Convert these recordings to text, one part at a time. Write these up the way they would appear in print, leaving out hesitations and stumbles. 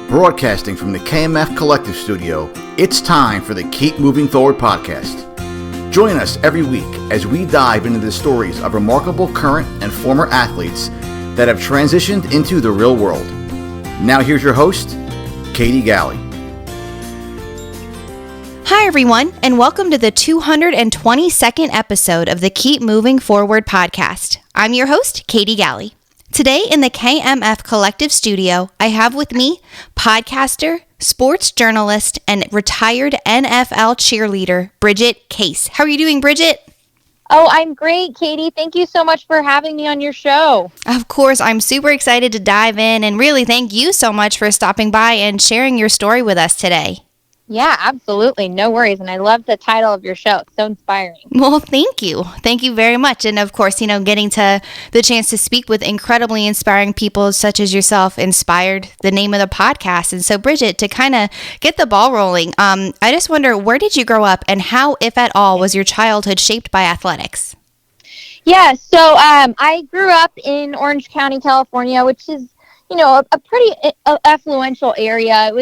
Broadcasting from the KMF Collective Studio, it's time for the Keep Moving Forward podcast. Join us every week as we dive into the stories of remarkable current and former athletes that have transitioned into the real world. Now here's your host, Katie Galley. Hi everyone, and welcome to the 222nd episode of the Keep Moving Forward podcast. I'm your host, Katie Galley. Today in the KMF Collective Studio, I have with me podcaster, sports journalist, and retired NFL cheerleader, Bridget Case. How are you doing, Bridget? Oh, I'm great, Katie. Thank you so much for having me on your show. Of course, I'm super excited to dive in, and really thank you so much for stopping by and sharing your story with us today. Yeah, absolutely. No worries. And I love the title of your show. It's so inspiring. Well, thank you. Thank you very much. And of course, getting to the chance to speak with incredibly inspiring people such as yourself inspired the name of the podcast. And so, Bridget, to kind of get the ball rolling, I just wonder, where did you grow up and how, if at all, was your childhood shaped by athletics? Yeah, so I grew up in Orange County, California, which is, a pretty affluential area.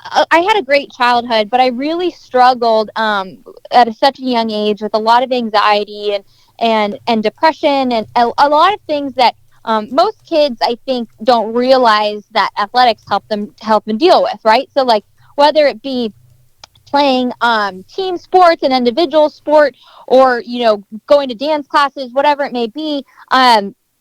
I had a great childhood, but I really struggled at such a young age with a lot of anxiety and depression and a lot of things that most kids, I think, don't realize that athletics help them deal with, right? So, like, whether it be playing team sports and individual sport or, going to dance classes, whatever it may be,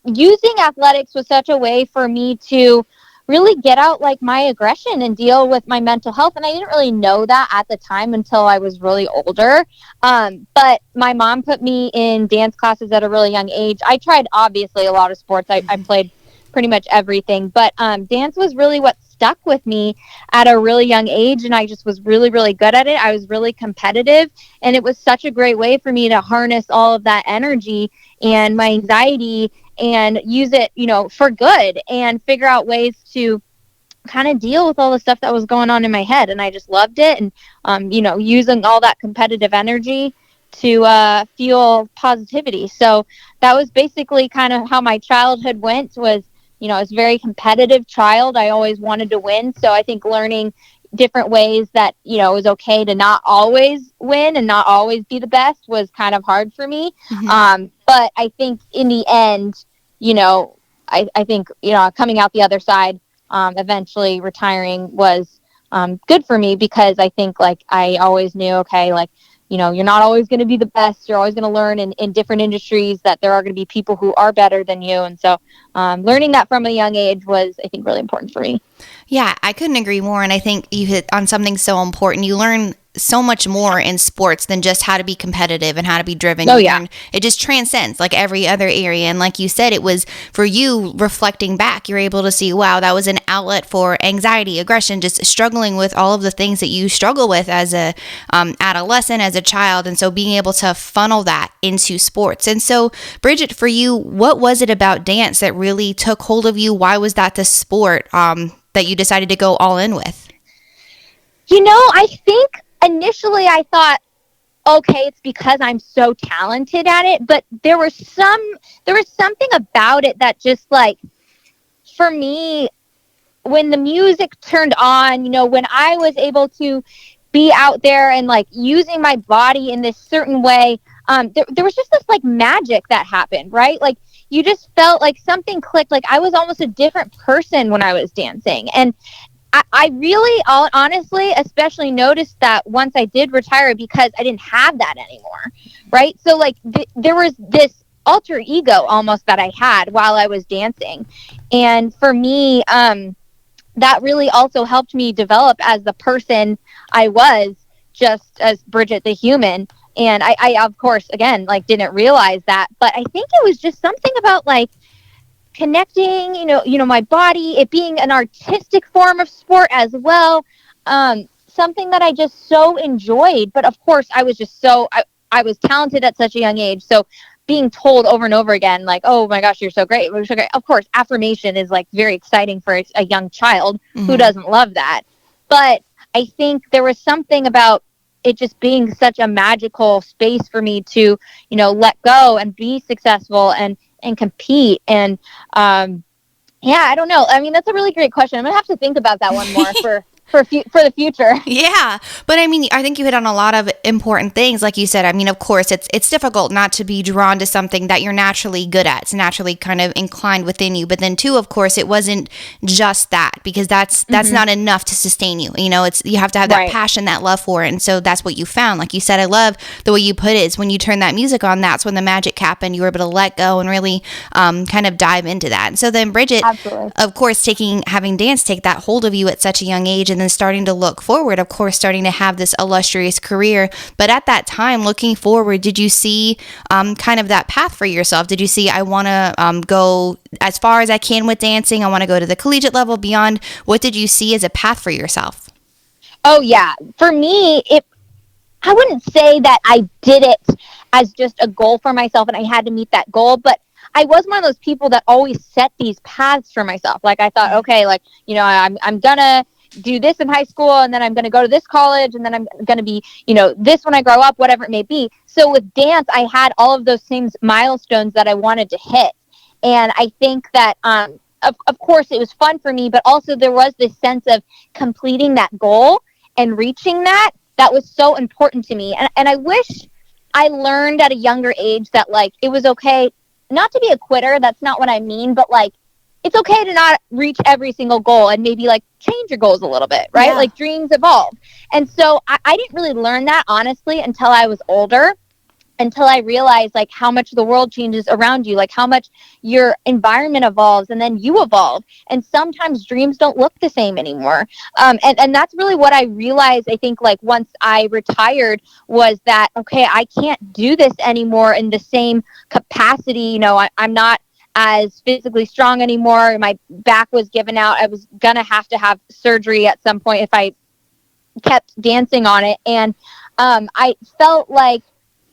using athletics was such a way for me to really get out like my aggression and deal with my mental health. And I didn't really know that at the time until I was really older. But my mom put me in dance classes at a really young age. I tried obviously a lot of sports. I played pretty much everything, but dance was really what stuck with me at a really young age. And I just was really, really good at it. I was really competitive, and it was such a great way for me to harness all of that energy and my anxiety and use it, for good and figure out ways to kind of deal with all the stuff that was going on in my head. And I just loved it. And, using all that competitive energy to fuel positivity. So that was basically kind of how my childhood went. Was, I was a very competitive child. I always wanted to win. So I think learning different ways that, it was okay to not always win and not always be the best was kind of hard for me. Mm-hmm. But I think in the end, I think, coming out the other side, eventually retiring was good for me, because I think, like, I always knew, okay, like, you're not always going to be the best. You're always going to learn in different industries that there are going to be people who are better than you. And so learning that from a young age was, I think, really important for me. Yeah, I couldn't agree more. And I think you hit on something so important. You learn so much more in sports than just how to be competitive and how to be driven. Oh, yeah. It just transcends like every other area. And like you said, it was for you reflecting back, you're able to see, wow, that was an outlet for anxiety, aggression, just struggling with all of the things that you struggle with as a adolescent, as a child. And so being able to funnel that into sports. And so, Bridget, for you, what was it about dance that really took hold of you? Why was that the sport that you decided to go all in with? I think initially I thought, okay, it's because I'm so talented at it, but there was something about it that just, like, for me, when the music turned on, when I was able to be out there and, like, using my body in this certain way, there was just this, like, magic that happened, right? Like, you just felt like something clicked. Like, I was almost a different person when I was dancing. And I really, honestly, especially noticed that once I did retire, because I didn't have that anymore, right? So, like, there was this alter ego almost that I had while I was dancing. And for me, that really also helped me develop as the person I was, just as Bridget the human. And I of course, again, like, didn't realize that. But I think it was just something about, like, connecting, my body, it being an artistic form of sport as well. Something that I just so enjoyed. But of course, I was just I was talented at such a young age. So being told over and over again, like, oh my gosh, you're so great. You're so great. Of course, affirmation is, like, very exciting for a young child. Mm-hmm. Who doesn't love that? But I think there was something about it just being such a magical space for me to, let go and be successful and compete. And Yeah, I don't know. I mean, that's a really great question. I'm gonna have to think about that one more for the future. Yeah, but I mean, I think you hit on a lot of important things, like you said. I mean, of course, it's difficult not to be drawn to something that you're naturally good at. It's naturally kind of inclined within you. But then, too, of course, it wasn't just that, because that's not enough to sustain you. You know, it's you have to have that Right. passion, that love for it, and so that's what you found. Like you said, I love the way you put it. Is when you turn that music on, that's when the magic happened. You were able to let go and really kind of dive into that. And so then, Bridget, Absolutely. of course, having dance take that hold of you at such a young age, and then starting to look forward, of course, starting to have this illustrious career. But at that time, looking forward, did you see kind of that path for yourself? Did you see, I want to go as far as I can with dancing? I want to go to the collegiate level, beyond. What did you see as a path for yourself? Oh yeah. For me, I wouldn't say that I did it as just a goal for myself and I had to meet that goal, but I was one of those people that always set these paths for myself. Like I thought, okay, like, you know, I'm gonna do this in high school and then I'm gonna go to this college and then I'm gonna be, you know, this when I grow up, whatever it may be. So with dance, I had all of those same milestones that I wanted to hit. And I think that of course it was fun for me, but also there was this sense of completing that goal and reaching that was so important to me. And I wish I learned at a younger age that, like, it was okay not to be a quitter. That's not what I mean, but like, it's okay to not reach every single goal and maybe like change your goals a little bit, right? Yeah. Like dreams evolve. And so I didn't really learn that, honestly, until I was older, until I realized like how much the world changes around you, like how much your environment evolves and then you evolve. And sometimes dreams don't look the same anymore. And that's really what I realized, I think, like once I retired, was that, okay, I can't do this anymore in the same capacity. You know, I'm not as physically strong anymore. My back was given out. I was going to have surgery at some point if I kept dancing on it. And I felt like,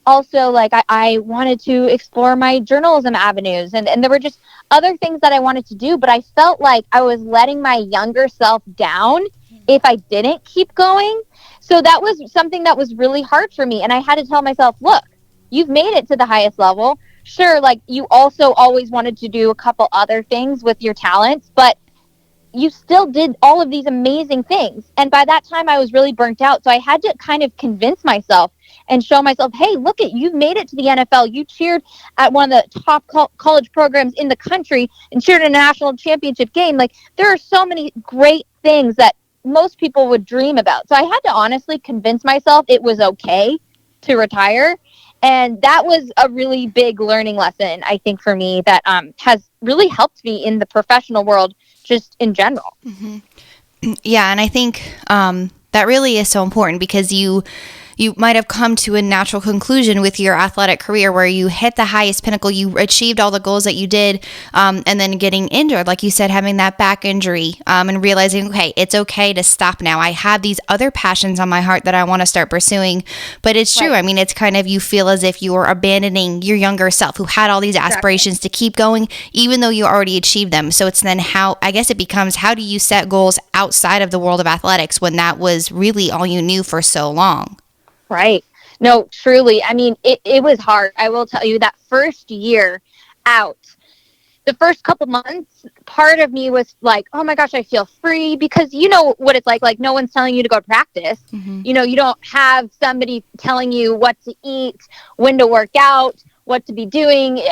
also, like I wanted to explore my journalism avenues, and there were just other things that I wanted to do, but I felt like I was letting my younger self down if I didn't keep going. So that was something that was really hard for me, and I had to tell myself, look, you've made it to the highest level. Sure, like you also always wanted to do a couple other things with your talents, but you still did all of these amazing things. And by that time I was really burnt out. So I had to kind of convince myself and show myself, hey, look at, you've made it to the NFL. You cheered at one of the top college programs in the country and cheered in a national championship game. Like, there are so many great things that most people would dream about. So I had to honestly convince myself it was okay to retire. And that was a really big learning lesson, I think, for me, that has really helped me in the professional world just in general. Mm-hmm. Yeah, and I think that really is so important, because you might have come to a natural conclusion with your athletic career where you hit the highest pinnacle, you achieved all the goals that you did, and then getting injured, like you said, having that back injury, and realizing, okay, it's okay to stop now. I have these other passions on my heart that I want to start pursuing. But it's true. Right. I mean, it's kind of, you feel as if you are abandoning your younger self who had all these aspirations to keep going, even though you already achieved them. So it's then I guess it becomes, how do you set goals outside of the world of athletics when that was really all you knew for so long? Right. No, truly. I mean, it was hard. I will tell you, that first year out, the first couple months, part of me was like, oh my gosh, I feel free, because you know what it's like no one's telling you to go practice. Mm-hmm. You know, you don't have somebody telling you what to eat, when to work out, what to be doing.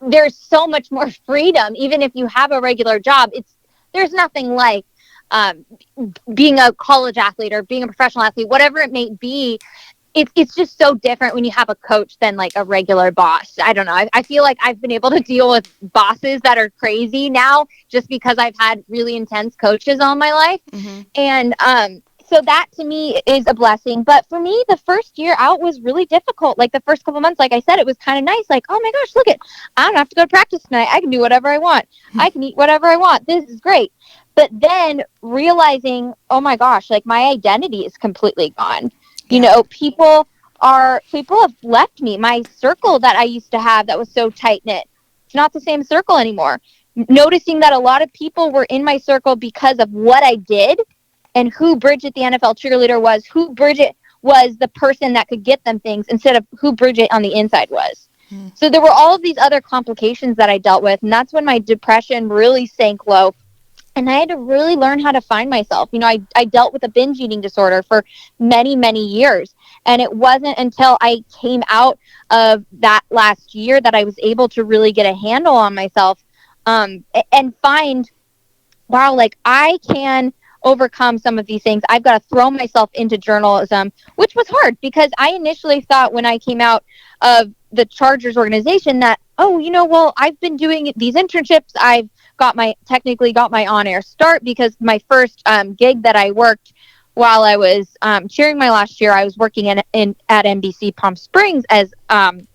There's so much more freedom. Even if you have a regular job, there's nothing like being a college athlete or being a professional athlete, whatever it may be. It's just so different when you have a coach than like a regular boss. I don't know. I feel like I've been able to deal with bosses that are crazy now just because I've had really intense coaches all my life. Mm-hmm. And so that to me is a blessing. But for me, the first year out was really difficult. Like the first couple months, like I said, it was kind of nice. Like, oh my gosh, look I don't have to go to practice tonight. I can do whatever I want. I can eat whatever I want. This is great. But then realizing, oh my gosh, like my identity is completely gone. You know, people have left me. My circle that I used to have that was so tight-knit, it's not the same circle anymore. Noticing that a lot of people were in my circle because of what I did and who Bridget, the NFL cheerleader, was, who Bridget was, the person that could get them things, instead of who Bridget on the inside was. So there were all of these other complications that I dealt with. And that's when my depression really sank low. And I had to really learn how to find myself. I dealt with a binge eating disorder for many, many years. And it wasn't until I came out of that last year that I was able to really get a handle on myself, and find, wow, like I can overcome some of these things. I've got to throw myself into journalism, which was hard because I initially thought when I came out of the Chargers organization that, well, I've been doing these internships. I've technically got my on-air start because my first gig that I worked while I was cheering my last year, I was working at NBC Palm Springs and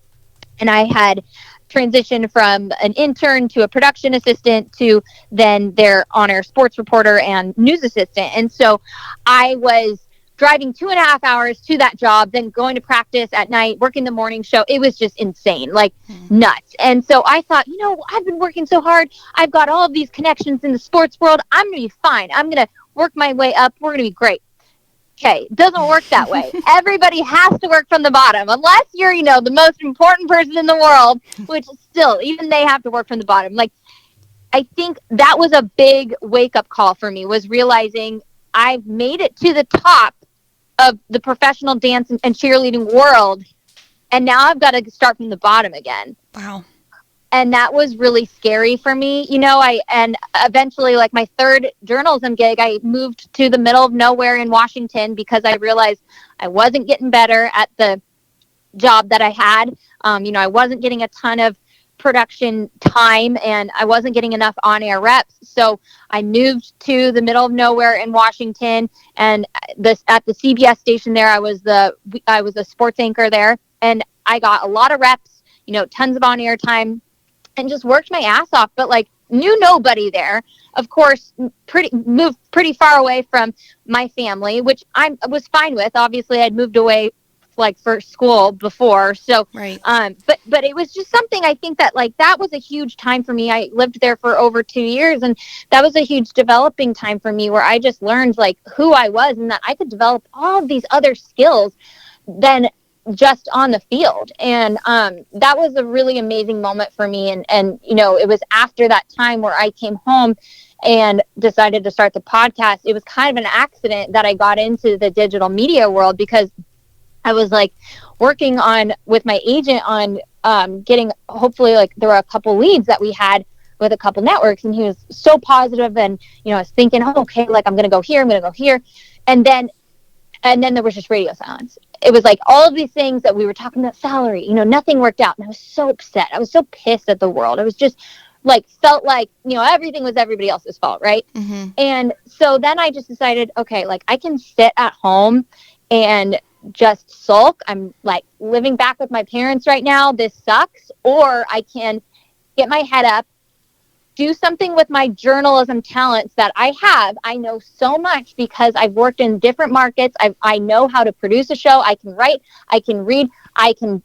I had transitioned from an intern to a production assistant to then their on-air sports reporter and news assistant. And so I was driving 2.5 hours to that job, then going to practice at night, working the morning show. It was just insane, like nuts. And so I thought, I've been working so hard. I've got all of these connections in the sports world. I'm going to be fine. I'm going to work my way up. We're going to be great. Okay, it doesn't work that way. Everybody has to work from the bottom, unless you're, the most important person in the world, which still, even they have to work from the bottom. Like, I think that was a big wake-up call for me, was realizing I've made it to the top of the professional dance and cheerleading world, and now I've got to start from the bottom again. Wow. And that was really scary for me. And eventually, like my third journalism gig, I moved to the middle of nowhere in Washington because I realized I wasn't getting better at the job that I had. I wasn't getting a ton of production time and I wasn't getting enough on-air reps. So I moved to the middle of nowhere in Washington, and at the CBS station there, I was a sports anchor there, and I got a lot of reps, tons of on-air time, and just worked my ass off, but like knew nobody there. Of course, moved pretty far away from my family, which I was fine with. Obviously, I'd moved away like for school before. So, right. But it was just something I think that like that was a huge time for me. I lived there for over 2 years, and that was a huge developing time for me where I just learned like who I was and that I could develop all of these other skills than just on the field. And that was a really amazing moment for me. And it was after that time where I came home and decided to start the podcast. It was kind of an accident that I got into the digital media world because I was like working with my agent on getting, hopefully, like there were a couple leads that we had with a couple networks, and he was so positive, and I was thinking, oh, okay, like I'm gonna go here, and then there was just radio silence. It was like all of these things that we were talking about, salary, nothing worked out, and I was so upset. I was so pissed at the world. I was just like felt like everything was everybody else's fault, right? Mm-hmm. And so then I just decided, okay, like I can sit at home and just sulk. I'm like living back with my parents right now. This sucks. Or I can get my head up, do something with my journalism talents that I have. I know so much because I've worked in different markets. I know how to produce a show. I can write, I can read, I can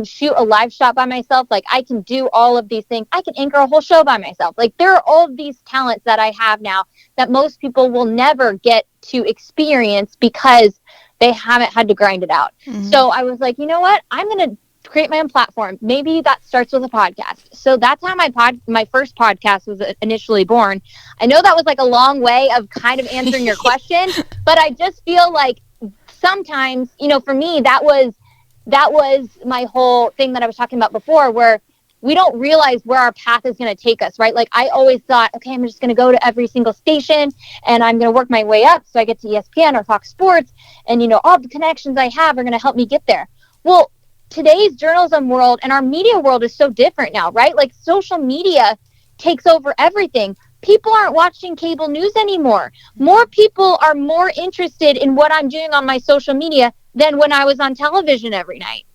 shoot a live shot by myself. Like I can do all of these things. I can anchor a whole show by myself. Like there are all of these talents that I have now that most people will never get to experience because they haven't had to grind it out. Mm-hmm. So I was like, you know what? I'm going to create my own platform. Maybe that starts with a podcast. So that's how my first podcast was initially born. I know that was like a long way of kind of answering your question, but I just feel like sometimes, for me, that was my whole thing that I was talking about before, where we don't realize where our path is going to take us, right? Like I always thought, okay, I'm just going to go to every single station and I'm going to work my way up so I get to ESPN or Fox Sports, and all the connections I have are going to help me get there. Well, today's journalism world and our media world is so different now, right? Like social media takes over everything. People aren't watching cable news anymore. More people are more interested in what I'm doing on my social media than when I was on television every night.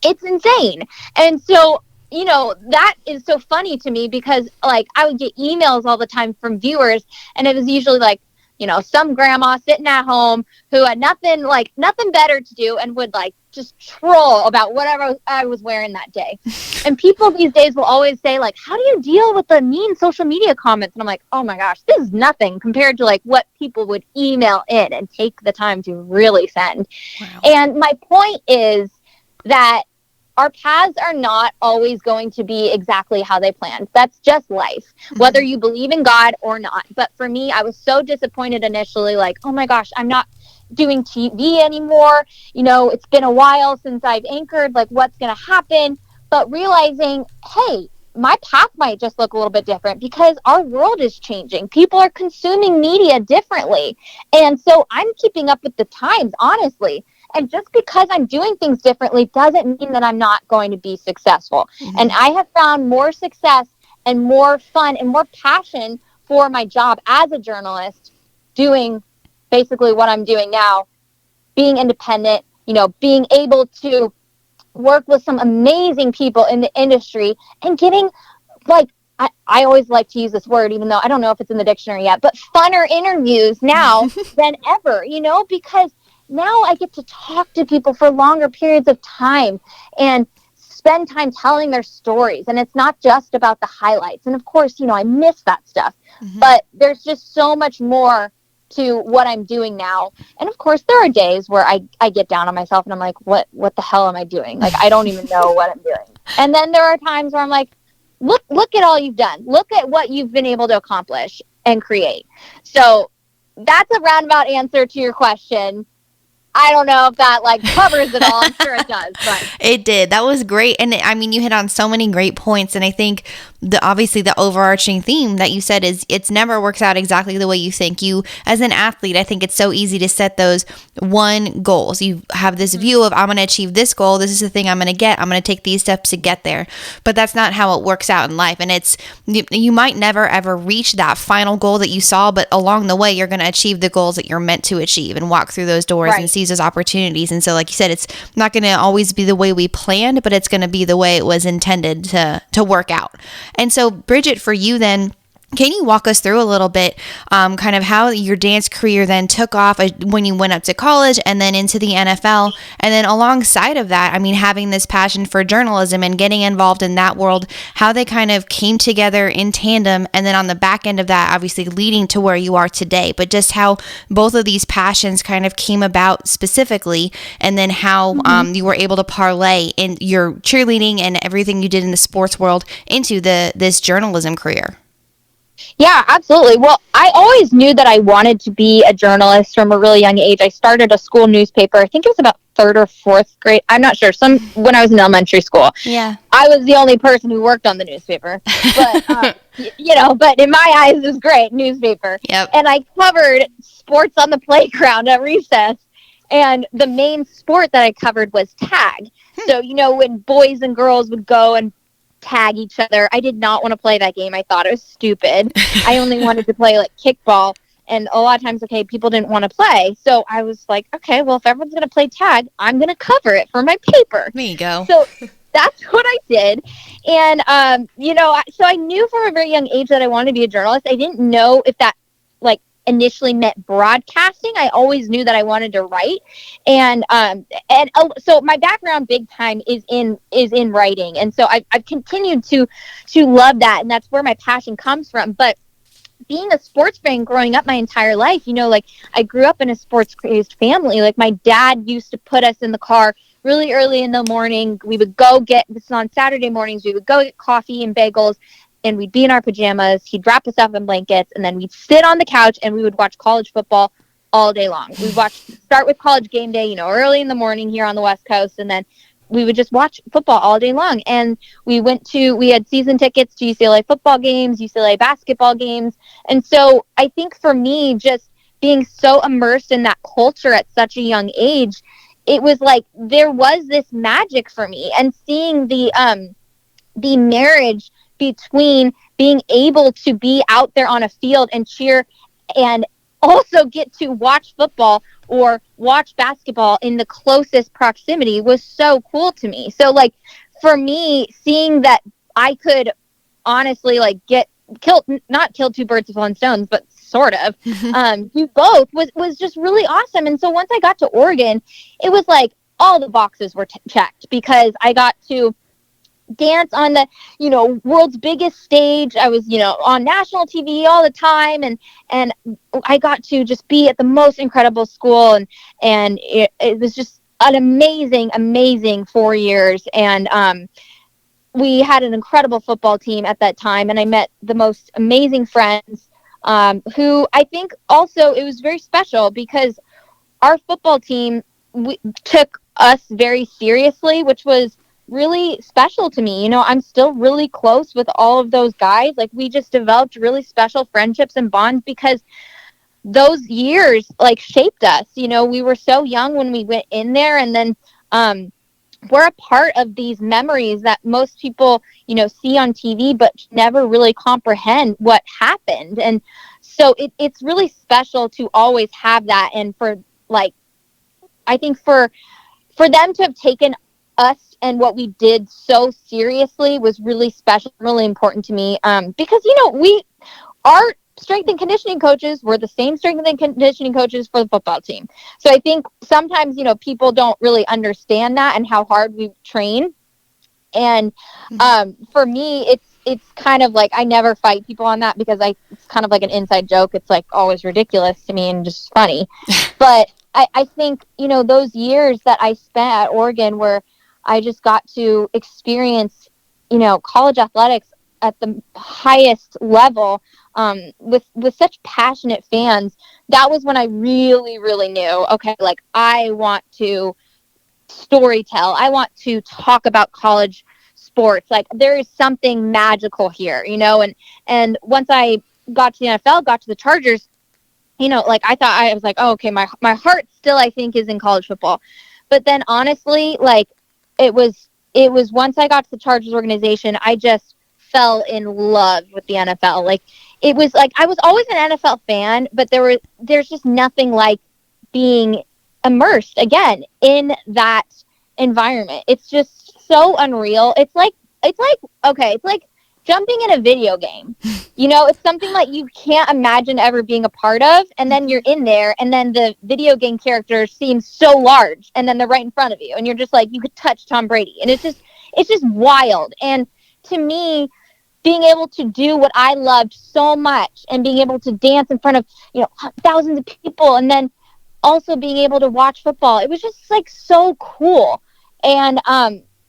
It's insane. And so, that is so funny to me because like I would get emails all the time from viewers, and it was usually like, some grandma sitting at home who had nothing better to do and would like just troll about whatever I was wearing that day. And people these days will always say like, how do you deal with the mean social media comments? And I'm like, oh my gosh, this is nothing compared to like what people would email in and take the time to really send. Wow. And my point is that our paths are not always going to be exactly how they planned. That's just life, whether you believe in God or not. But for me, I was so disappointed initially, like, oh my gosh, I'm not doing TV anymore. It's been a while since I've anchored, like what's going to happen? But realizing, hey, my path might just look a little bit different because our world is changing. People are consuming media differently. And so I'm keeping up with the times, honestly. And just because I'm doing things differently doesn't mean that I'm not going to be successful. And I have found more success and more fun and more passion for my job as a journalist, doing basically what I'm doing now, being independent, being able to work with some amazing people in the industry and getting, like, I always like to use this word, even though I don't know if it's in the dictionary yet, but funner interviews now than ever, because now I get to talk to people for longer periods of time and spend time telling their stories. And it's not just about the highlights. And of course, I miss that stuff, but there's just so much more to what I'm doing now. And of course, there are days where I get down on myself and I'm like, what the hell am I doing? Like, I don't even know what I'm doing. And then there are times where I'm like, look at all you've done. Look at what you've been able to accomplish and create. So that's a roundabout answer to your question. I don't know if that covers it all. I'm sure it does, but it did. That was great. And I mean, you hit on so many great points. And I think obviously the overarching theme that you said is it's never works out exactly the way you think. You, as an athlete, I think it's so easy to set those one goals. You have this view of, I'm going to achieve this goal. This is the thing I'm going to get. I'm going to take these steps to get there. But that's not how it works out in life. And you might never ever reach that final goal that you saw, but along the way, you're going to achieve the goals that you're meant to achieve and walk through those doors and see those opportunities. And so, like you said, it's not going to always be the way we planned, but it's going to be the way it was intended to work out. And so, Bridget, for you then, can you walk us through a little bit kind of how your dance career then took off when you went up to college and then into the NFL? And then alongside of that, I mean, having this passion for journalism and getting involved in that world, how they kind of came together in tandem. And then on the back end of that, obviously leading to where you are today, but just how both of these passions kind of came about specifically. And then how you were able to parlay in your cheerleading and everything you did in the sports world into this journalism career. Yeah, absolutely. Well, I always knew that I wanted to be a journalist from a really young age. I started a school newspaper. I think it was about third or fourth grade. I'm not sure. When I was in elementary school. Yeah. I was the only person who worked on the newspaper. But, but in my eyes, it was great newspaper. Yep. And I covered sports on the playground at recess. And the main sport that I covered was tag. So, when boys and girls would go and tag each other, I did not want to play that game. I thought it was stupid. I only wanted to play kickball, and a lot of times, people didn't want to play. So I was like, okay, well, if everyone's going to play tag, I'm going to cover it for my paper. There you go. So that's what I did. And, so I knew from a very young age that I wanted to be a journalist. I didn't know if that initially meant broadcasting. I always knew that I wanted to write, and so my background big time is in writing, and so I've continued to love that, and that's where my passion comes from. But being a sports fan growing up my entire life, I grew up in a sports crazed family. My dad used to put us in the car really early in the morning. We would go get this on Saturday mornings. We would go get coffee and bagels, and we'd be in our pajamas. He'd wrap us up in blankets, and then we'd sit on the couch and we would watch college football all day long. We'd start with College Game Day, early in the morning here on the West Coast, and then we would just watch football all day long. And we had season tickets to UCLA football games, UCLA basketball games. And so I think for me, just being so immersed in that culture at such a young age, it was there was this magic for me, and seeing the marriage between being able to be out there on a field and cheer and also get to watch football or watch basketball in the closest proximity was so cool to me. So for me, seeing that I could honestly not kill two birds with one stone, but sort of do both was just really awesome. And so once I got to Oregon, it was all the boxes were checked, because I got to dance on the world's biggest stage. I was on national TV all the time, and I got to just be at the most incredible school, and it was just an amazing 4 years. And we had an incredible football team at that time. And I met the most amazing friends who I think also it was very special because our football team took us very seriously, which was really special to me. You know, I'm still really close with all of those guys. Like, we just developed really special friendships and bonds because those years like shaped us. You know, we were so young when we went in there, and then we're a part of these memories that most people, you know, see on TV but never really comprehend what happened. And so it's really special to always have that. And for like, I think for them to have taken us and what we did so seriously was really special, really important to me. Because, you know, our strength and conditioning coaches were the same strength and conditioning coaches for the football team. So I think sometimes, you know, people don't really understand that and how hard we train. And for me, it's kind of like I never fight people on that because it's kind of like an inside joke. It's like always ridiculous to me and just funny. But I think, you know, those years that I spent at Oregon where I just got to experience, you know, college athletics at the highest level with such passionate fans, that was when I really, really knew, okay, like I want to storytell. I want to talk about college sports. Like, there is something magical here, you know, and once I got to the NFL, got to the Chargers, you know, like I was like, oh, okay, my heart still, I think, is in college football. But then honestly, like it was once I got to the Chargers organization, I just fell in love with the NFL. Like, it was like I was always an NFL fan, but there's just nothing like being immersed again in that environment. It's just so unreal. It's like okay, it's like jumping in a video game. You know, it's something like you can't imagine ever being a part of, and then you're in there, and then the video game character seems so large, and then they're right in front of you, and you're just like, you could touch Tom Brady, and it's just wild. And to me, being able to do what I loved so much, and being able to dance in front of, you know, thousands of people, and then also being able to watch football, it was just like so cool. And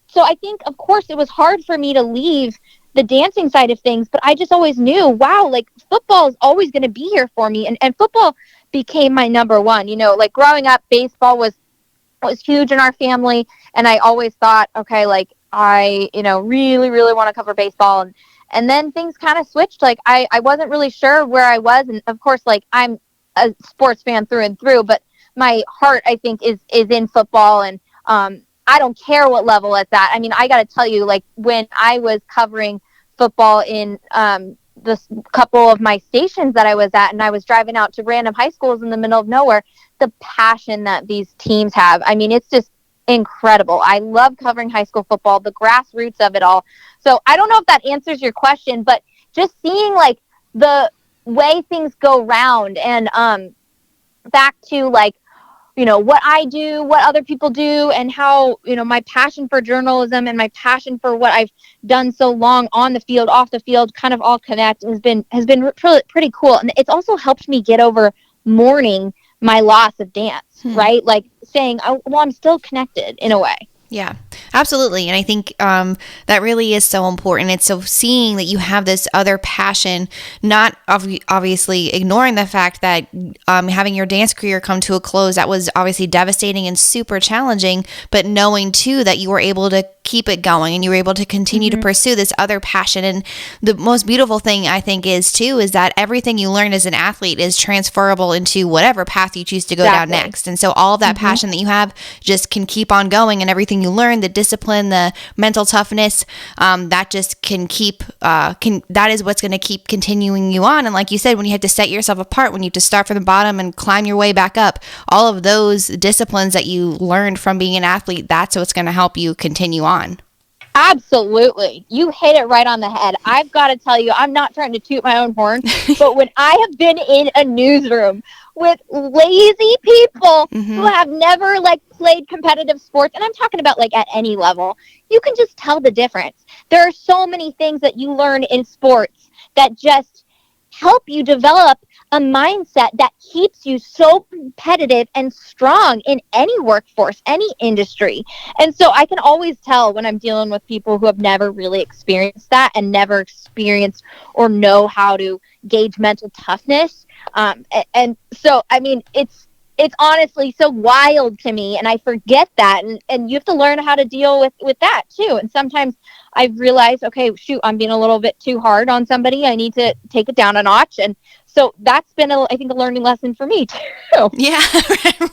so I think, of course, it was hard for me to leave the dancing side of things, but I just always knew, wow, like football is always going to be here for me. And football became my number one. You know, like growing up, baseball was huge in our family. And I always thought, okay, like I, you know, really, really want to cover baseball. And then things kind of switched. Like I wasn't really sure where I was. And of course, like I'm a sports fan through and through, but my heart, I think, is in football. And I don't care what level it's at. I mean, I got to tell you, like when I was covering football in the couple of my stations that I was at, and I was driving out to random high schools in the middle of nowhere, the passion that these teams have, I mean, it's just incredible. I love covering high school football, the grassroots of it all. So I don't know if that answers your question, but just seeing like the way things go round, and back to like, you know, what I do, what other people do, and how, you know, my passion for journalism and my passion for what I've done so long on the field, off the field, kind of all connect has been pretty cool. And it's also helped me get over mourning my loss of dance, right? Like saying, oh, well, I'm still connected in a way. Yeah, absolutely. And I think that really is so important. It's so seeing that you have this other passion, not obviously ignoring the fact that having your dance career come to a close, that was obviously devastating and super challenging, but knowing too that you were able to keep it going and you were able to continue to pursue this other passion. And the most beautiful thing I think is that everything you learn as an athlete is transferable into whatever path you choose to go down next. And so all of that passion that you have just can keep on going, and everything you learn, the discipline, the mental toughness, that just can keep, that is what's going to keep continuing you on. And like you said, when you have to set yourself apart, when you have to start from the bottom and climb your way back up, all of those disciplines that you learned from being an athlete, that's what's going to help you continue on. Absolutely. You hit it right on the head. I've got to tell you, I'm not trying to toot my own horn, but when I have been in a newsroom with lazy people who have never like played competitive sports, and I'm talking about like at any level, you can just tell the difference. There are so many things that you learn in sports that just help you develop a mindset that keeps you so competitive and strong in any workforce, any industry. And so I can always tell when I'm dealing with people who have never really experienced that and never experienced or know how to gauge mental toughness. And so, I mean, it's honestly so wild to me, and I forget that, and you have to learn how to deal with that too. And sometimes I've realized, okay, shoot, I'm being a little bit too hard on somebody. I need to take it down a notch. And so that's been, I think, a learning lesson for me too. Yeah,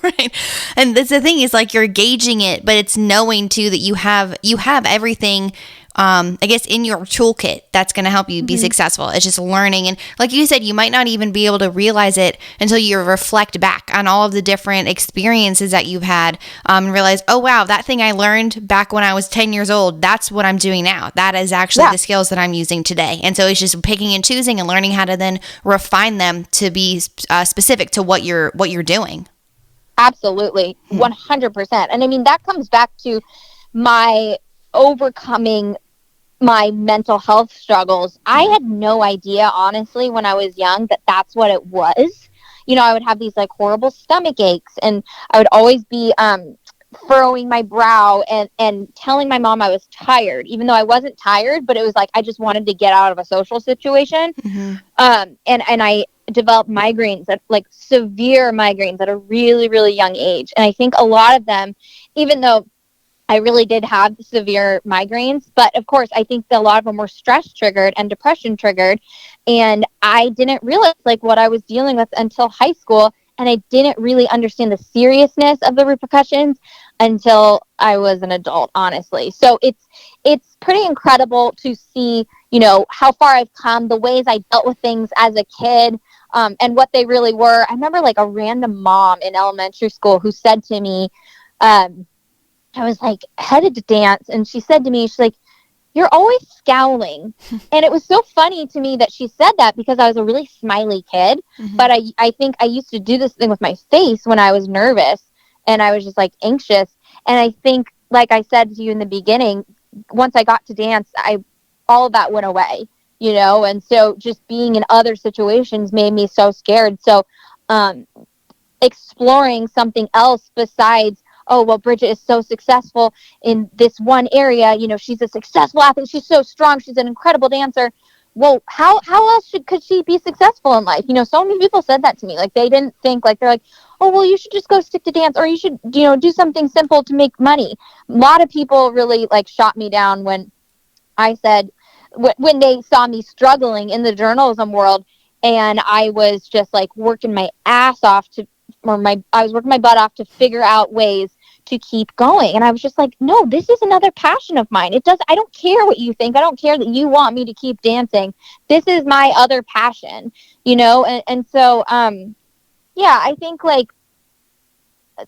right. And that's the thing is like you're gauging it, but it's knowing too that you have everything, I guess, in your toolkit that's going to help you be successful. It's just learning. And like you said, you might not even be able to realize it until you reflect back on all of the different experiences that you've had, and realize, oh, wow, that thing I learned back when I was 10 years old, that's what I'm doing now. That is actually the skills that I'm using today. And so it's just picking and choosing and learning how to then refine them to be specific to what you're doing. Absolutely. 100%. And I mean, that comes back to my overcoming my mental health struggles. I had no idea, honestly, when I was young, that that's what it was. You know, I would have these like horrible stomach aches, and I would always be furrowing my brow and telling my mom I was tired, even though I wasn't tired, but it was like I just wanted to get out of a social situation. And I developed migraines, like severe migraines at a really, really young age. And I think a lot of them, even though I really did have severe migraines, but of course, I think that a lot of them were stress triggered and depression triggered. And I didn't realize like what I was dealing with until high school. And I didn't really understand the seriousness of the repercussions until I was an adult, honestly. So it's pretty incredible to see, you know, how far I've come, the ways I dealt with things as a kid, and what they really were. I remember like a random mom in elementary school who said to me, I was like headed to dance, and she said to me, she's like, "You're always scowling." And it was so funny to me that she said that because I was a really smiley kid. But I think I used to do this thing with my face when I was nervous and I was just like anxious. And I think, like I said to you in the beginning, once I got to dance, all of that went away, you know? And so just being in other situations made me so scared. So, exploring something else besides, oh, well, Bridget is so successful in this one area. You know, she's a successful athlete. She's so strong. She's an incredible dancer. Well, how else could she be successful in life? You know, so many people said that to me. Like, they didn't think, like, they're like, oh, well, you should just go stick to dance, or you should, you know, do something simple to make money. A lot of people really, like, shot me down when I said, when they saw me struggling in the journalism world, and I was just, like, working my ass off I was working my butt off to figure out ways to keep going. And I was just like, no, this is another passion of mine. I don't care what you think. I don't care that you want me to keep dancing. This is my other passion, you know? And so, yeah, I think like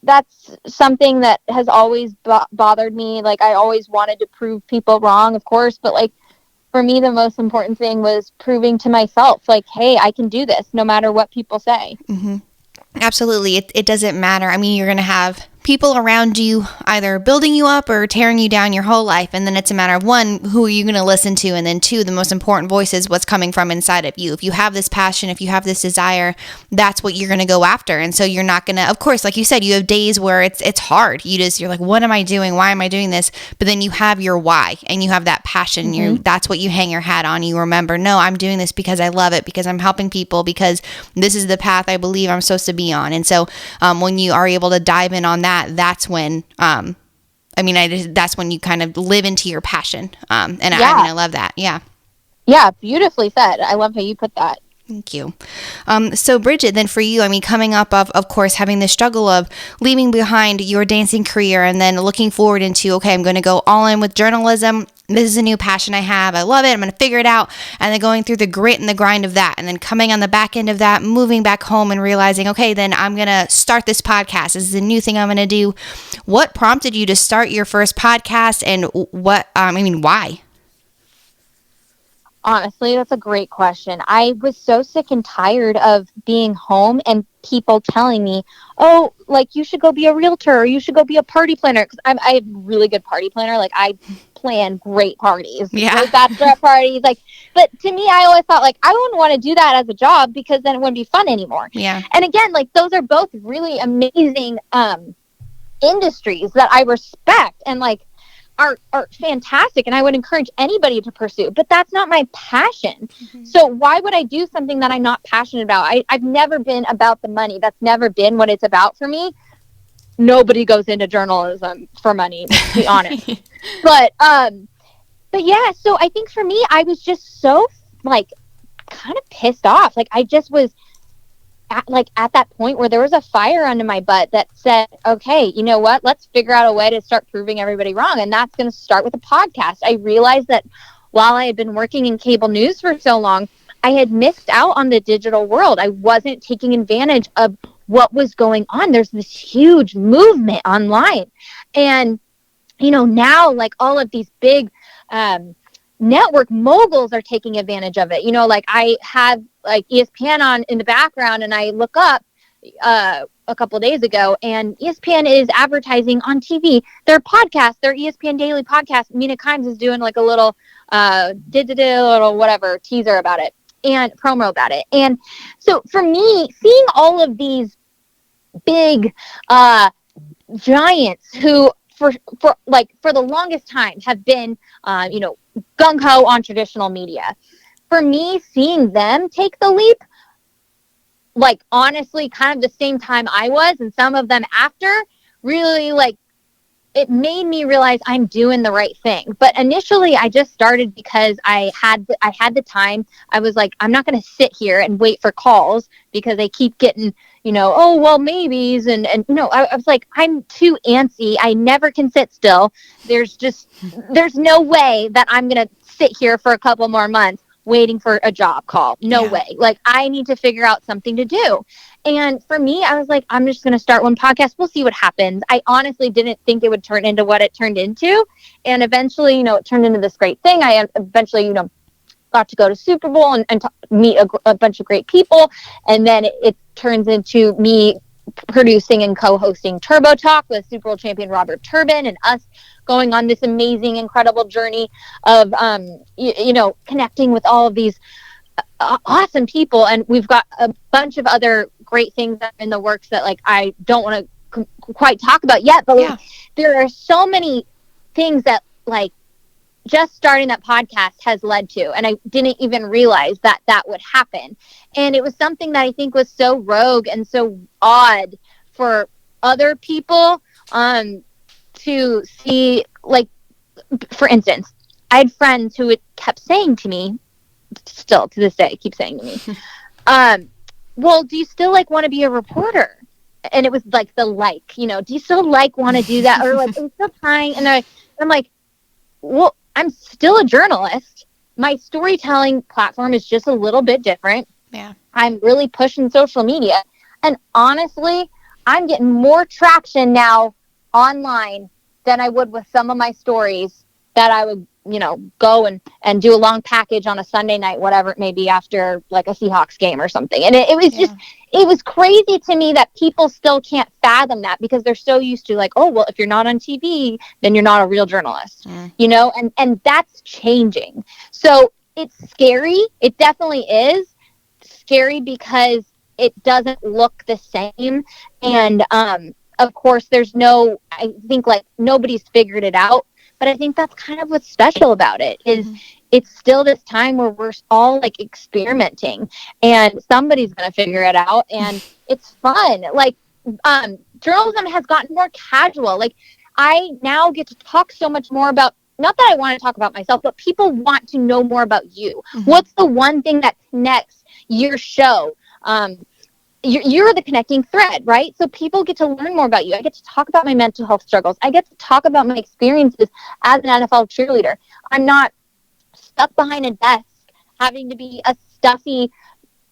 that's something that has always bothered me. Like, I always wanted to prove people wrong, of course, but like, for me, the most important thing was proving to myself, like, hey, I can do this no matter what people say. Absolutely. It doesn't matter. I mean, you're going to have people around you either building you up or tearing you down your whole life. And then it's a matter of, one, who are you going to listen to? And then two, the most important voice is what's coming from inside of you. If you have this passion, if you have this desire, that's what you're going to go after. And so you're not going to, of course, like you said, you have days where it's hard. You're like, what am I doing? Why am I doing this? But then you have your why and you have that passion. That's what you hang your hat on. You remember, no, I'm doing this because I love it, because I'm helping people, because this is the path I believe I'm supposed to be on. And so when you are able to dive in on that, that's when, that's when you kind of live into your passion. I love that. Yeah. Yeah. Beautifully said. I love how you put that. Thank you. So Bridget, then for you, I mean, coming up of course, having the struggle of leaving behind your dancing career and then looking forward into, okay, I'm going to go all in with journalism. This is a new passion I have. I love it. I'm going to figure it out. And then going through the grit and the grind of that. And then coming on the back end of that, moving back home and realizing, okay, then I'm going to start this podcast. This is a new thing I'm going to do. What prompted you to start your first podcast, and why? Honestly, that's a great question. I was so sick and tired of being home and people telling me, "Oh, like you should go be a realtor or you should go be a party planner." Because I'm a really good party planner. Like I plan great parties, Yeah. great bachelorette parties. Like, but to me, I always thought like I wouldn't want to do that as a job because then it wouldn't be fun anymore. Yeah. And again, like those are both really amazing industries that I respect and like are fantastic, and I would encourage anybody to pursue, but that's not my passion. So why would I do something that I'm not passionate about? I've never been about the money. That's never been what it's about for me. Nobody goes into journalism for money, to be honest. but yeah, so I think for me, I was just so like kind of pissed off. Like I just was at that point where there was a fire under my butt that said, okay, you know what? Let's figure out a way to start proving everybody wrong. And that's going to start with a podcast. I realized that while I had been working in cable news for so long, I had missed out on the digital world. I wasn't taking advantage of what was going on. There's this huge movement online. And, now like all of these big, network moguls are taking advantage of it. Like I have like ESPN on in the background and I look up a couple of days ago and ESPN is advertising on TV their podcast, their ESPN Daily podcast. Mina Kimes is doing like a little little whatever teaser about it and promo about it. And so for me, seeing all of these big giants who for the longest time have been gung-ho on traditional media. For me, seeing them take the leap, like honestly, kind of the same time I was, and some of them after, really like it made me realize I'm doing the right thing. But initially, I just started because I had the time. I was like, I'm not going to sit here and wait for calls because they keep getting, oh, well, maybes. And I was like, I'm too antsy. I never can sit still. There's no way that I'm going to sit here for a couple more months waiting for a job call. No way. Like, I need to figure out something to do. And for me, I was like, I'm just going to start one podcast. We'll see what happens. I honestly didn't think it would turn into what it turned into. And eventually, it turned into this great thing. I eventually, got to go to Super Bowl and meet a bunch of great people. And then it turns into me producing and co-hosting Turbo Talk with Super Bowl champion Robert Turbin and us going on this amazing, incredible journey of, connecting with all of these awesome people. And we've got a bunch of other great things in the works that like I don't want to quite talk about yet, but like, there are so many things that like just starting that podcast has led to, and I didn't even realize that would happen. And it was something that I think was so rogue and so odd for other people to see. Like, for instance, I had friends who kept saying to me, still to this day keep saying to me, well, do you still like want to be a reporter? And it was like do you still like want to do that? Or like, I'm still trying. And I'm like, well, I'm still a journalist. My storytelling platform is just a little bit different. Yeah. I'm really pushing social media. And honestly, I'm getting more traction now online than I would with some of my stories that I would, go and do a long package on a Sunday night, whatever it may be, after like a Seahawks game or something. And it was just, it was crazy to me that people still can't fathom that because they're so used to like, oh, well, if you're not on TV, then you're not a real journalist, and that's changing. So it's scary. It definitely is scary because it doesn't look the same. And, of course, I think like nobody's figured it out. But I think that's kind of what's special about it is it's still this time where we're all like experimenting and somebody's going to figure it out. And it's fun. Like journalism has gotten more casual. Like I now get to talk so much more about, not that I want to talk about myself, but people want to know more about you. What's the one thing that connects your show? You're the connecting thread, right? So people get to learn more about you. I get to talk about my mental health struggles. I get to talk about my experiences as an NFL cheerleader. I'm not stuck behind a desk having to be a stuffy,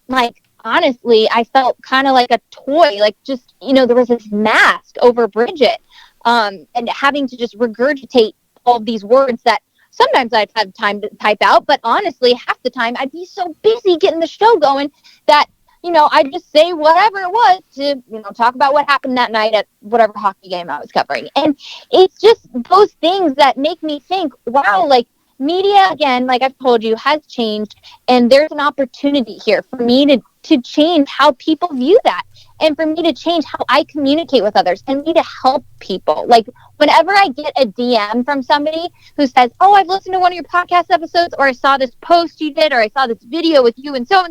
like, honestly, I felt kind of like a toy, like just, there was this mask over Bridget, and having to just regurgitate all of these words that sometimes I'd have time to type out, but honestly, half the time I'd be so busy getting the show going that, I'd just say whatever it was to, talk about what happened that night at whatever hockey game I was covering. And it's just those things that make me think, wow, like, media, again, like I've told you, has changed, and there's an opportunity here for me to change how people view that, and for me to change how I communicate with others, and me to help people. Like, whenever I get a DM from somebody who says, oh, I've listened to one of your podcast episodes, or I saw this post you did, or I saw this video with you and so,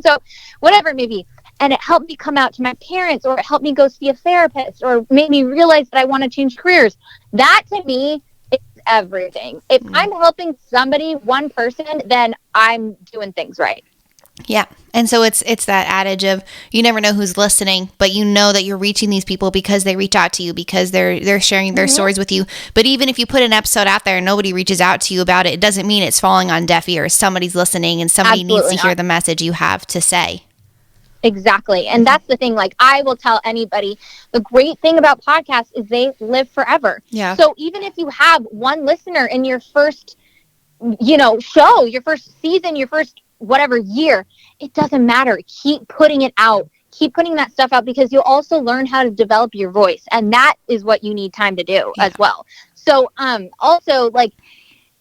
whatever it may be, and it helped me come out to my parents, or it helped me go see a therapist, or made me realize that I want to change careers, that to me is everything. If I'm helping somebody, one person, then I'm doing things right. Yeah. And so it's that adage of, you never know who's listening, but you know that you're reaching these people because they reach out to you, because they're sharing their stories with you. But even if you put an episode out there and nobody reaches out to you about it, it doesn't mean it's falling on deaf ears. Somebody's listening, and somebody needs to hear the message you have to say. Exactly. And that's the thing. Like, I will tell anybody, the great thing about podcasts is they live forever. Yeah. So even if you have one listener in your first, show, your first season, your first whatever year, it doesn't matter. Keep putting it out. Keep putting that stuff out, because you'll also learn how to develop your voice. And that is what you need time to do as well. So also, like,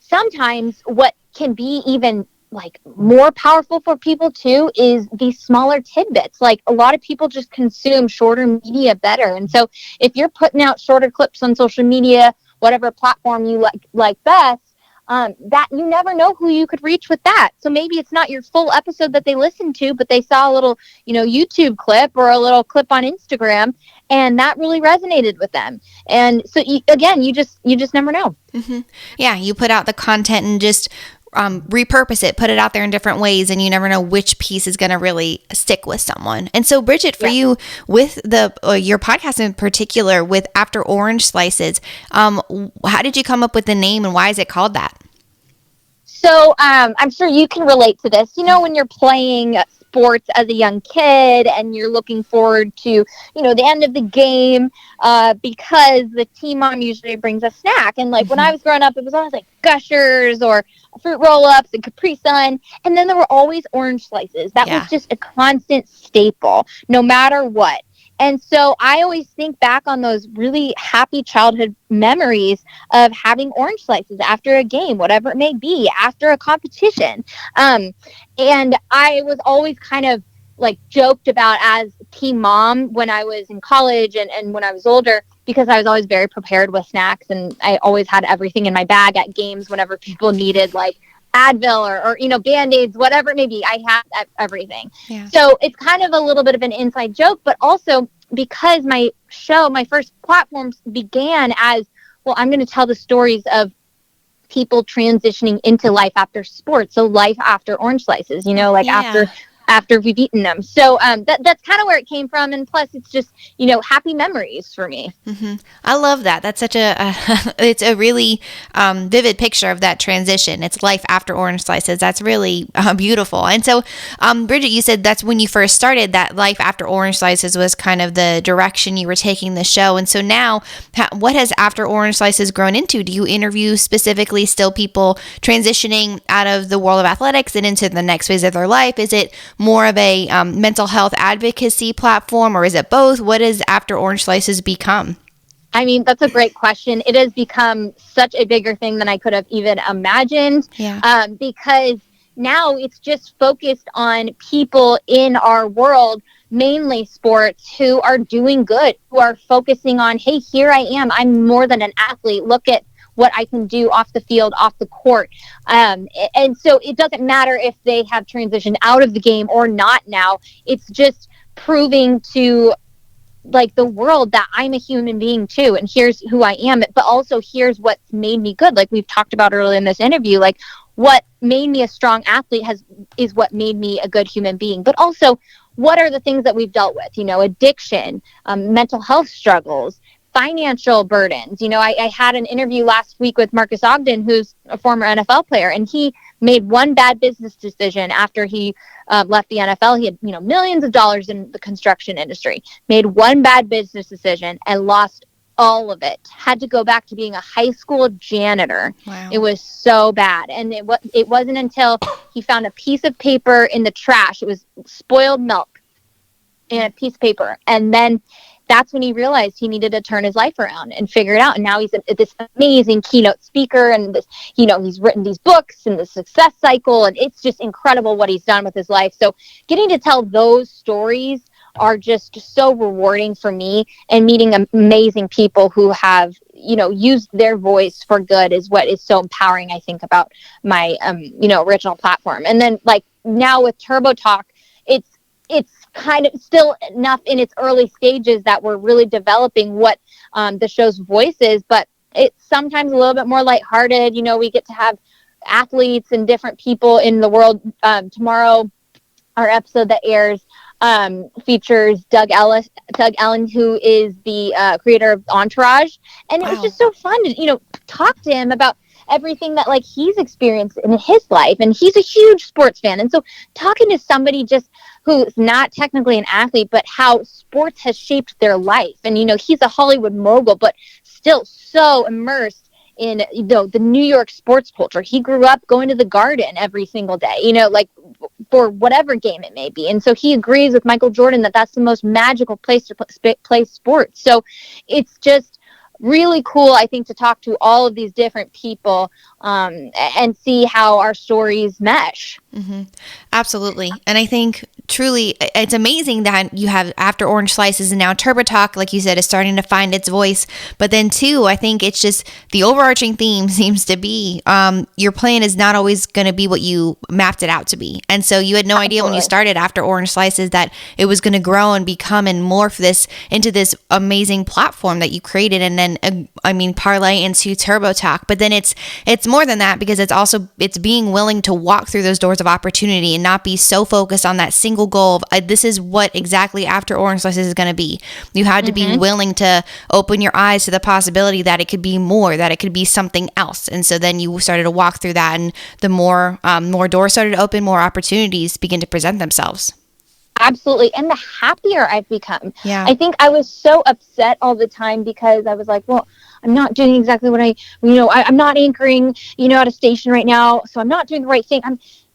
sometimes what can be even like more powerful for people too is these smaller tidbits. Like, a lot of people just consume shorter media better. And so if you're putting out shorter clips on social media, whatever platform you like best, that you never know who you could reach with that. So maybe it's not your full episode that they listened to, but they saw a little, YouTube clip or a little clip on Instagram, and that really resonated with them. And so you just never know. Mm-hmm. Yeah. You put out the content and just repurpose it, put it out there in different ways, and you never know which piece is going to really stick with someone. And so, Bridget, for you, with your podcast in particular, with After Orange Slices, how did you come up with the name, and why is it called that? So I'm sure you can relate to this. When you're playing sports as a young kid and you're looking forward to, the end of the game, because the team mom usually brings a snack. And like when I was growing up, it was always like Gushers or fruit roll-ups and Capri Sun. And then there were always orange slices. That was just a constant staple, no matter what. And so I always think back on those really happy childhood memories of having orange slices after a game, whatever it may be, after a competition. And I was always kind of like joked about as team mom when I was in college and when I was older, because I was always very prepared with snacks, and I always had everything in my bag at games whenever people needed like Advil or Band-Aids, whatever it may be. I had everything. Yeah. So it's kind of a little bit of an inside joke, but also because my first platforms began as, well, I'm going to tell the stories of people transitioning into life after sports. So life after orange slices, after we've eaten them. So that's kind of where it came from. And plus it's just, happy memories for me. Mm-hmm. I love that. That's such it's a really vivid picture of that transition. It's life after orange slices. That's really beautiful. And so, Bridget, you said that's when you first started, that life after orange slices was kind of the direction you were taking the show. And so now, what has After Orange Slices grown into? Do you interview specifically still people transitioning out of the world of athletics and into the next phase of their life? Is it more of a mental health advocacy platform, or is it both? What has After Orange Slices become? I mean, that's a great question. It has become such a bigger thing than I could have even imagined. Yeah. Because now it's just focused on people in our world, mainly sports, who are doing good, who are focusing on, hey, here I am. I'm more than an athlete. Look at what I can do off the field, off the court. And so it doesn't matter if they have transitioned out of the game or not now. It's just proving to like the world that I'm a human being too. And here's who I am. But also here's what's made me good. Like we've talked about earlier in this interview, like what made me a strong athlete is what made me a good human being. But also, what are the things that we've dealt with? Addiction, mental health struggles, financial burdens. I had an interview last week with Marcus Ogden, who's a former NFL player, and he made one bad business decision after he left the NFL. He had, millions of dollars in the construction industry, made one bad business decision and lost all of it. Had to go back to being a high school janitor. Wow. It was so bad. And it wasn't until he found a piece of paper in the trash. It was spoiled milk in a piece of paper. And then that's when he realized he needed to turn his life around and figure it out. And now he's this amazing keynote speaker, and this, he's written these books and the success cycle, and it's just incredible what he's done with his life. So getting to tell those stories are just so rewarding for me, and meeting amazing people who have, used their voice for good is what is so empowering, I think, about my, original platform. And then like now with Turbo Talk, it's kind of still enough in its early stages that we're really developing what the show's voice is, but it's sometimes a little bit more lighthearted. We get to have athletes and different people in the world. Tomorrow, our episode that airs features Doug Ellen, who is the creator of Entourage. And it was just so fun to, talk to him about everything that like he's experienced in his life. And he's a huge sports fan. And so talking to somebody just who's not technically an athlete, but how sports has shaped their life. And, he's a Hollywood mogul, but still so immersed in, the New York sports culture. He grew up going to the Garden every single day, like for whatever game it may be. And so he agrees with Michael Jordan that that's the most magical place to play sports. So it's just really cool, I think, to talk to all of these different people and see how our stories mesh. Mm-hmm. Absolutely. And I think truly it's amazing that you have After Orange Slices and now Turbo Talk, like you said, is starting to find its voice. But then too, I think it's just the overarching theme seems to be your plan is not always going to be what you mapped it out to be. And so you had no idea when you started After Orange Slices that it was going to grow and become and morph this into this amazing platform that you created, and then parlay into Turbo Talk. But then it's more than that, because it's being willing to walk through those doors of opportunity and not be so focused on that single goal of this is what exactly After Orange Slices is going to be. You had to be willing to open your eyes to the possibility that it could be more, that it could be something else. And so then you started to walk through that, and the more doors started to open, more opportunities begin to present themselves. Absolutely. And the happier I've become. Yeah. I think I was so upset all the time because I was like, well, I'm not doing exactly what I'm not anchoring, at a station right now. So I'm not doing the right thing.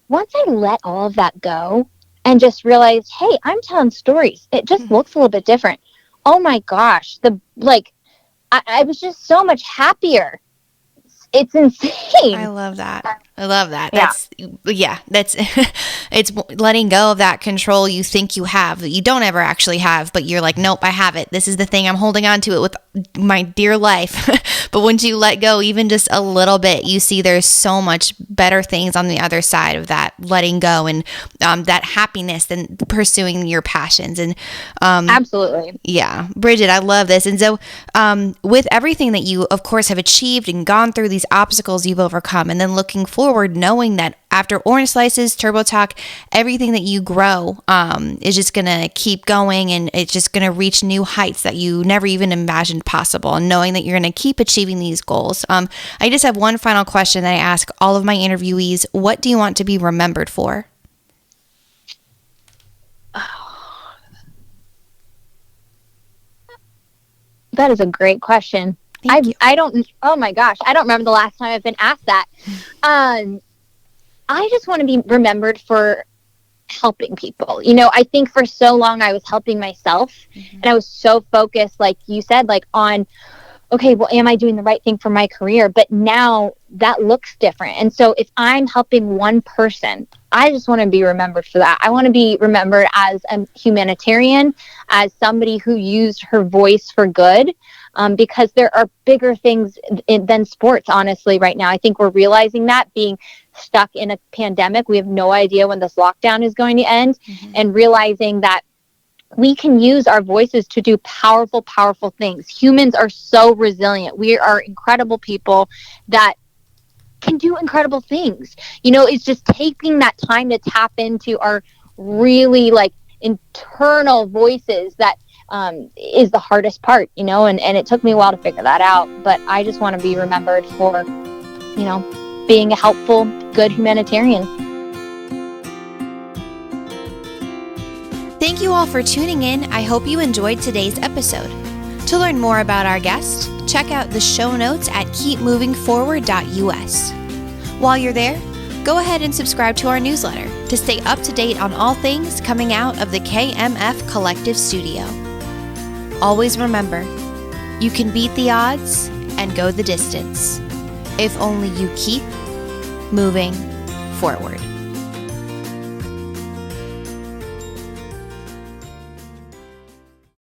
Once I let all of that go and just realized, hey, I'm telling stories. It just looks a little bit different. Oh my gosh. I was just so much happier. It's insane. I love that. That's it's letting go of that control you think you have that you don't ever actually have, but you're like, nope, I have it. This is the thing. I'm holding on to it with my dear life. But once you let go even just a little bit, you see there's so much better things on the other side of that letting go, and that happiness than pursuing your passions. And absolutely. Yeah. Bridget, I love this. And so with everything that you, of course, have achieved and gone through, these obstacles you've overcome, and then looking forward, knowing that after Orange Slices, Turbo Talk, everything that you grow is just going to keep going, and it's just going to reach new heights that you never even imagined possible, and knowing that you're going to keep achieving these goals. I just have one final question that I ask all of my interviewees. What do you want to be remembered for? That is a great question. Oh my gosh, I don't remember the last time I've been asked that. I just want to be remembered for helping people. I think for so long I was helping myself, and I was so focused, like you said, on, okay, well, am I doing the right thing for my career? But now that looks different. And so if I'm helping one person, I just want to be remembered for that. I want to be remembered as a humanitarian, as somebody who used her voice for good. Because there are bigger things than sports, honestly, right now. I think we're realizing that, being stuck in a pandemic. We have no idea when this lockdown is going to end, and realizing that we can use our voices to do powerful, powerful things. Humans are so resilient. We are incredible people that can do incredible things. It's just taking that time to tap into our really internal voices that is the hardest part, and it took me a while to figure that out, but I just want to be remembered for, being a helpful, good humanitarian. Thank you all for tuning in. I hope you enjoyed today's episode. To learn more about our guest, check out the show notes at keepmovingforward.us. While you're there, go ahead and subscribe to our newsletter to stay up to date on all things coming out of the KMF Collective Studio. Always remember, you can beat the odds and go the distance if only you keep moving forward.